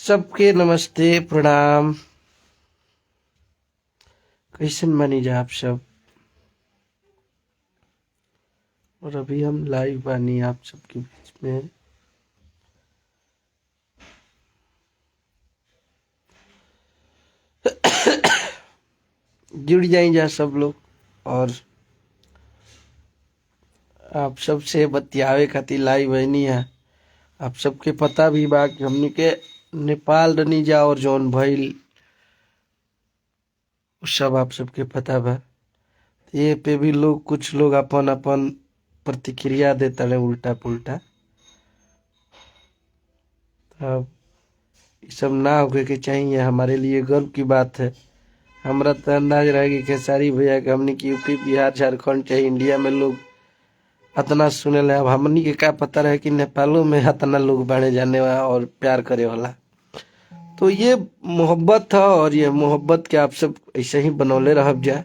सबके नमस्ते प्रणाम। कैसन बानी जा आप सब। और अभी हम लाइव बानी आप सबके बीच में। जुड़ जाए जा सब लोग और आप सबसे बतियावे खातिर लाइव बनी है। आप सबके पता भी बा कि हमने के नेपाल रनी जा और जौन भइल उ सब आप सबके पता बा। ये पे भी लोग कुछ लोग अपन अपन प्रतिक्रिया देता है उल्टा पुल्टा। अब ये सब ना होके के चाहिए, हमारे लिए गर्व की बात है। हमरा तो अंदाज रहे कि खेसारी भैया के हमने की यूपी बिहार झारखंड चाहे इंडिया में लोग अतना सुने ले। अब हमनी के क्या पता रहे कि नेपालों में अतना लोग बाढ़े जाने वाला और प्यार करे वाला। तो ये मोहब्बत था और ये मोहब्बत के आप सब ऐसे ही बनौले रह जा।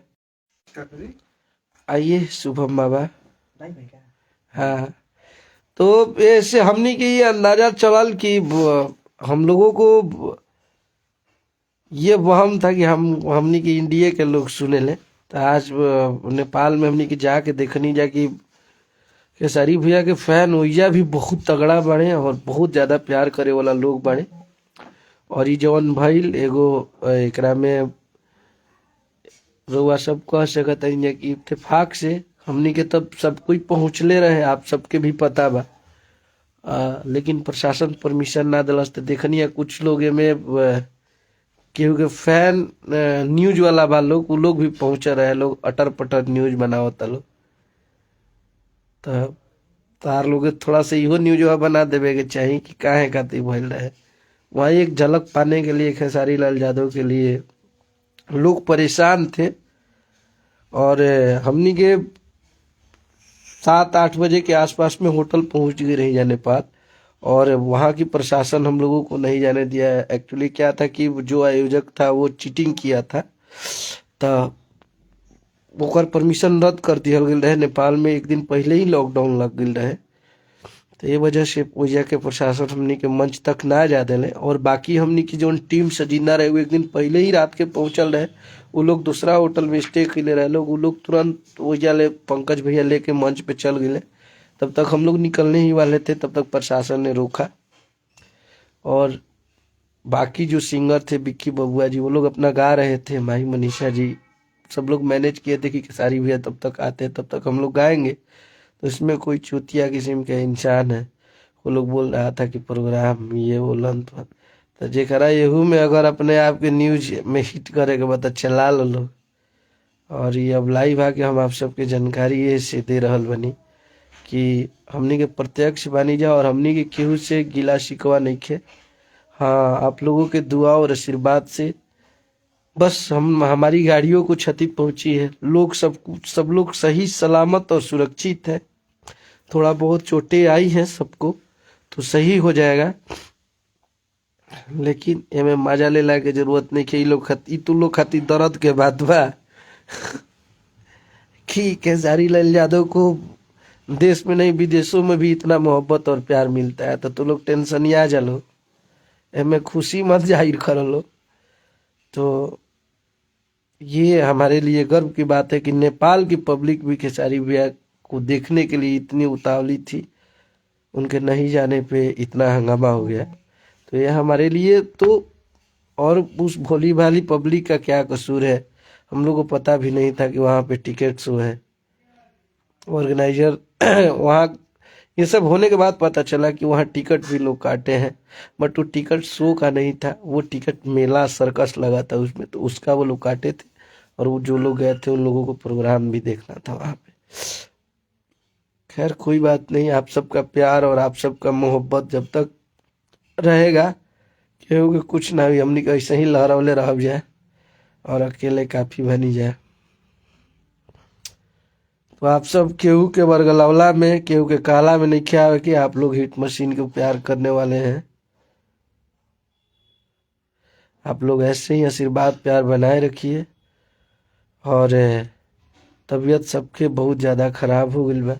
आइए शुभम बाबा। हाँ, तो ऐसे हमनी के ये अंदाजा चलल कि हम लोगों को ये वहम था कि हमनी के इंडिया के लोग सुने ले। तो आज नेपाल में हमनी के जाके देखनी जा कि खेसारी भैया के फैन ओइजा भी बहुत तगड़ा बड़े और बहुत ज्यादा प्यार करे वाला लोग बड़े। और ये जवन भइल एगो एकरा में रउआ सब कह सकत है कि इत्तेफाक से हमनी के तब सब कोई पहुँचले रहे, आप सबके भी पता बा। लेकिन प्रशासन परमिशन ना दिलस। तो देखनी कुछ लोग में केहू के फैन न्यूज वाला बा लोग, उ लोग भी पहुंचे रहे, लोग अटर पटर न्यूज बनावता लोग। तो तार लोग थोड़ा सा इहो न्यूज बना देवे के चाहिए कि काहे खातिर भइल रहे। वहाँ एक झलक पाने के लिए खेसारी लाल यादव के लिए लोग परेशान थे। और हमनी के 7-8 बजे के आसपास में होटल पहुंच गए रही जा नेपाल। और वहाँ की प्रशासन हम लोगों को नहीं जाने दिया। एक्चुअली क्या था कि जो आयोजक था वो चीटिंग किया था, तो ओकर परमिशन रद्द कर दिया गया रहे। नेपाल में एक दिन पहले ही लॉकडाउन लग गई रहे। तो ये वजह से वजह के प्रशासन हमनी के मंच तक ना जा दिले। और बाकी हमनी की जो टीम सजीना रहे वो एक दिन पहले ही रात के पहुंचल रहे। वो लोग दूसरा होटल में स्टे कैले रहे लोग। वो लोग तुरंत वजह ले पंकज भैया लेके मंच पे चल गए। तब तक हम लोग निकलने ही वाले थे, तब तक प्रशासन ने रोका। और बाकी जो सिंगर थे बिक्की बबुआ जी वो लोग अपना गा रहे थे, माही मनीषा जी सब लोग मैनेज किए थे कि खेसारी भैया तब तक आते तब तक हम लोग गाएंगे। तो इसमें कोई चूतिया किस्म का इंसान है, वो लोग बोल रहा था कि प्रोग्राम ये बोलन। तो जेकरा यहू में अगर अपने आप के न्यूज में हिट करे के बता चला लो लोग। और ये अब लाइव आके हम आप सबके जानकारी ये से दे रहल बनी कि हमनी के प्रत्यक्ष बानी जा और हमनी के केहू से गिला शिकवा नहीं खे। हाँ, आप लोगों के दुआ और आशीर्वाद से बस हमारी गाड़ियों को क्षति पहुंची है। लोग सब लोग सही सलामत और सुरक्षित है। थोड़ा बहुत चोटें आई हैं सबको, तो सही हो जाएगा। लेकिन एमे मजा लेला के जरूरत नहीं कि तू लोग खातिर दर्द के बात बा कि खेसारी लाल यादव को देश में नहीं विदेशों में भी इतना मोहब्बत और प्यार मिलता है। तो तू लोग टेंशन ही आ जालो, एमे खुशी मत जाहिर कर लो। तो ये हमारे लिए गर्व की बात है कि नेपाल की पब्लिक भी खेसारी भैया को देखने के लिए इतनी उतावली थी। उनके नहीं जाने पे इतना हंगामा हो गया। तो ये हमारे लिए तो, और उस भोली भाली पब्लिक का क्या कसूर है। हम लोग को पता भी नहीं था कि वहाँ पे टिकट शो है। ऑर्गेनाइजर वहाँ ये सब होने के बाद पता चला कि वहाँ टिकट भी लोग काटे हैं, बट वो टिकट शो का नहीं था, वो टिकट मेला सर्कस लगा था उसमें, तो उसका वो लोग काटे थे। और वो जो लोग गए थे उन लोगों को प्रोग्राम भी देखना था वहाँ पे। खैर कोई बात नहीं, आप सबका प्यार और आप सबका मोहब्बत जब तक रहेगा केहू के कुछ ना भी, हमनी के ऐसे ही लहरौले रह जाए और अकेले काफी बनी जाए। तो आप सब केहू के बरगलौला में केहू के काला में नहीं ख्याल कि आप लोग हिट मशीन को प्यार करने वाले हैं। आप लोग ऐसे ही आशीर्वाद प्यार बनाए रखिए। और तबीयत सबके बहुत ज़्यादा खराब हो गई बा,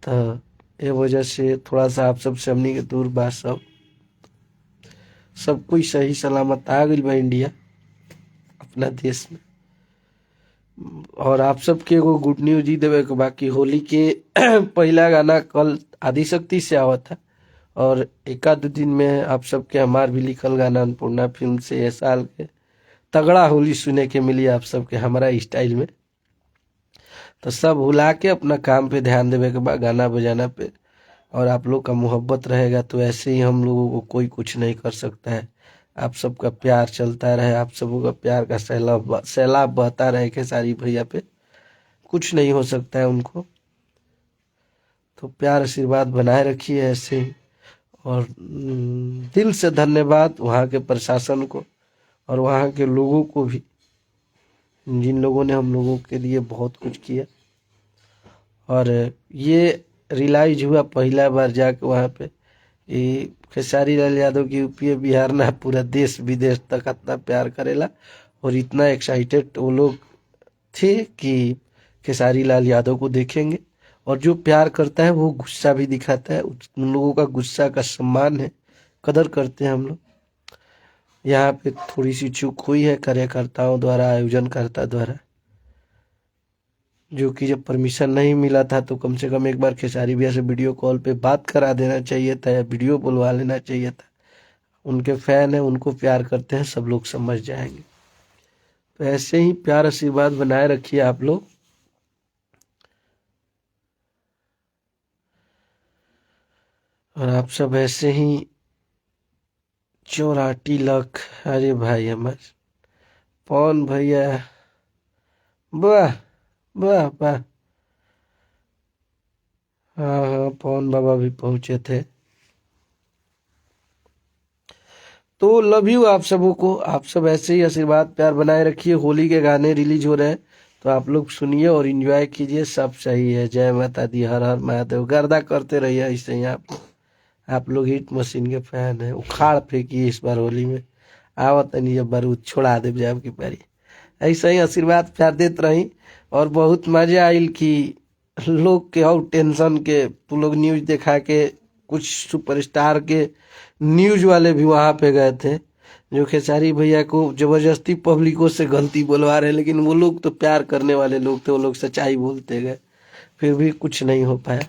तो ये वजह से थोड़ा सा आप सबसे हमनी के दूर बा सब। सब कोई सही सलामत आ गई बा इंडिया अपना देश में। और आप सबके एगो गुड न्यूज ही देवे के बाकी होली के पहला गाना कल आदिशक्ति से आवा था, और एक आध दिन में आप सबके हमार भी लिखल गाना अन्नपूर्णा फिल्म से ये साल के तगड़ा होली सुने के मिली आप सबके हमारा स्टाइल में। तो सब भुला के अपना काम पे ध्यान देवे के बाद गाना बजाना पे, और आप लोग का मोहब्बत रहेगा तो ऐसे ही हम लोगों को कोई कुछ नहीं कर सकता है। आप सबका प्यार चलता रहे, आप सबों का प्यार का सैलाब सैलाब बहता रहे खेसारी भैया पे, कुछ नहीं हो सकता है उनको। तो प्यार आशीर्वाद बनाए रखिए ऐसे ही। और दिल से धन्यवाद वहाँ के प्रशासन को और वहाँ के लोगों को भी, जिन लोगों ने हम लोगों के लिए बहुत कुछ किया। और ये रियलाइज हुआ पहला बार जाके वहाँ पे, ये खेसारी लाल यादव की यूपी बिहार ना पूरा देश विदेश तक इतना प्यार करेला, और इतना एक्साइटेड वो लोग थे कि खेसारी लाल यादव को देखेंगे। और जो प्यार करता है वो गुस्सा भी दिखाता है, उन लोगों का गुस्सा का सम्मान है, कदर करते हैं हम लोग। यहाँ पे थोड़ी सी चूक हुई है कार्यकर्ताओं द्वारा, आयोजनकर्ता द्वारा, जो कि जब परमिशन नहीं मिला था तो कम से कम एक बार खेसारी भैया से वीडियो कॉल पे बात करा देना चाहिए था, या वीडियो बुलवा लेना चाहिए था। उनके फैन हैं, उनको प्यार करते हैं, सब लोग समझ जाएंगे। तो ऐसे ही प्यार आशीर्वाद बनाए रखिए आप लोग। और आप सब ऐसे ही 84 लाख। अरे भाई हमारे पवन भैया, वाह वाह वाह। हाँ हाँ, पवन बाबा भी पहुंचे थे। तो लव यू आप सबों को। आप सब ऐसे ही आशीर्वाद प्यार बनाए रखिए। होली के गाने रिलीज हो रहे हैं तो आप लोग सुनिए और एंजॉय कीजिए। सब सही है। जय माता दी, हर हर महादेव। गर्दा करते रहिए ऐसे ही। आप लोग हिट मशीन के फैन है। उखाड़ फेंकिए इस बार होली में। आवत नहीं जब बारूद छोड़ा दे जाब की पारी। ऐसे ही आशीर्वाद प्यार देते रही। और बहुत मजा आयल कि लोग के और टेंशन के तू लोग न्यूज देखा के कुछ सुपरस्टार के न्यूज वाले भी वहां पे गए थे, जो खेसारी भैया को जबरदस्ती पब्लिकों से गलती बोलवा रहे, लेकिन वो लोग तो प्यार करने वाले लोग थे, वो लोग सच्चाई बोलते गए, फिर भी कुछ नहीं हो पाया।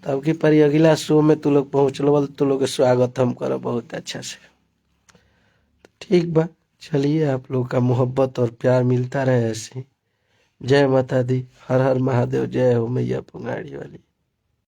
तब की पर अगला शो में तू लोग पहुँचल, तू लोग के स्वागत हम करो बहुत अच्छा से। ठीक बा, चलिए आप लोग का मोहब्बत और प्यार मिलता रहे ऐसे ही। जय माता दी, हर हर महादेव। जय हो मैया पुंगाड़ी वाली।